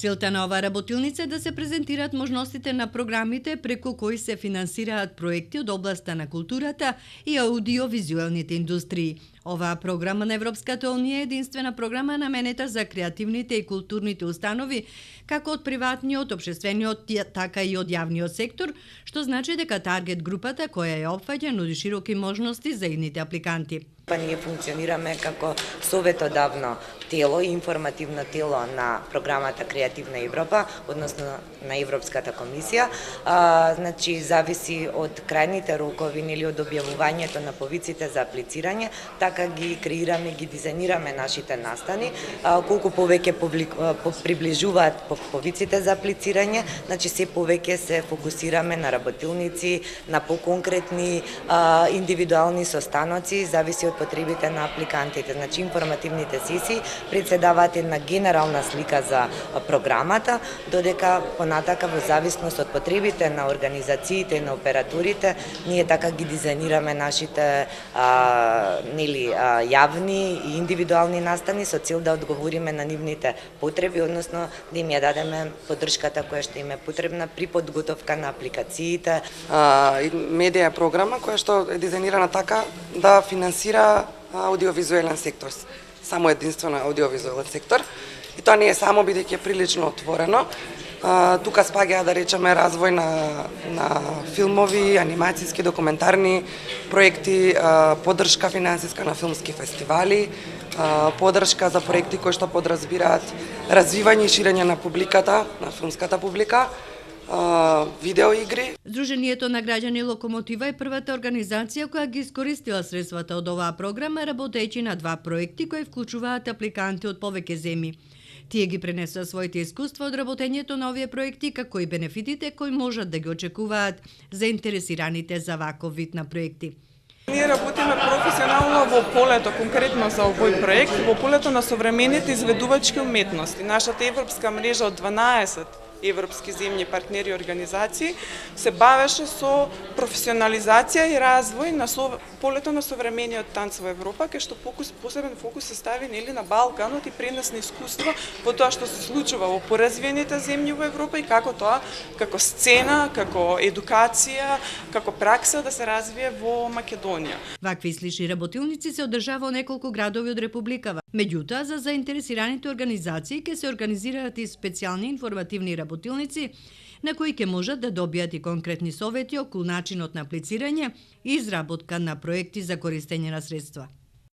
Целта на оваа работилница е да се презентираат можностите на програмите преку кои се финансираат проекти од областа на културата и аудиовизуелните индустрии. Оваа програма на Европската Унија е единствена програма наменета за креативните и културните установи, како од приватниот, општествениот, така и од јавниот сектор, што значи дека таргет групата која ја опфаќа нуди широки можности за идните апликанти. Ние функционираме како советодавно тело и информативно тело на програмата Креативна Европа, односно на Европската комисија. Значи, зависи од крајните рокови или од објавувањето на повиците за аплицирање, така ги креираме, ги дизајнираме нашите настани. Колку повеќе приближуваат повиците за аплицирање, значи се повеќе се фокусираме на работилници, на поконкретни индивидуални состаноци, зависи од потребите на апликантите. Значи, информативните сесии председаваат една генерална слика за програмата, додека понатака во зависност од потребите на организациите и на операторите, ние така ги дизајнираме нашите јавни и индивидуални настани со цел да одговориме на нивните потреби, односно да им ја дадеме поддршката која што им е потребна при подготовка на апликациите. Медија е програма која што е дизајнирана така да финансира аудиовизуелен сектор, само единствено аудиовизуелен сектор. И тоа не е само бидејќи е прилично отворено. Тука спаѓа, да речеме, развој на филмови, анимацијски, документарни проекти, поддршка финансиска на филмски фестивали, поддршка за проекти кои што подразбираат развивање и ширење на публиката, на филмската публика, видеоигри. Сдруженијето на граѓани Локомотива е првата организација која ги искористила средствата од оваа програма, работејќи на два проекти кои вклучуваат апликанти од повеќе земји. Тие ги пренесоа своите искуства од работењето на овие проекти, како и бенефитите кои можат да ги очекуваат заинтересираните за ваков вид на проекти. Ние работиме професионално во полето, конкретно за овој проект, во полето на современите изведувачки уметности. Нашата европска мрежа од 12 европски земји партнери и организации се бавеше со професионализација и развој на полето на современиот танц во Европа, кај што посебен фокус се стави на Балканот и пренос на искуство во тоа што се случува во поразвиените земји во Европа и како тоа, како сцена, како едукација, како пракса да се развие во Македонија. Вакви слични работилници се одржава во неколку градови од Републикава. Меѓутоа, за заинтересираните организации ќе се организираат и специјални информативни работилници на кои ќе можат да добијат и конкретни совети околу начинот на аплицирање и изработка на проекти за користење на средства.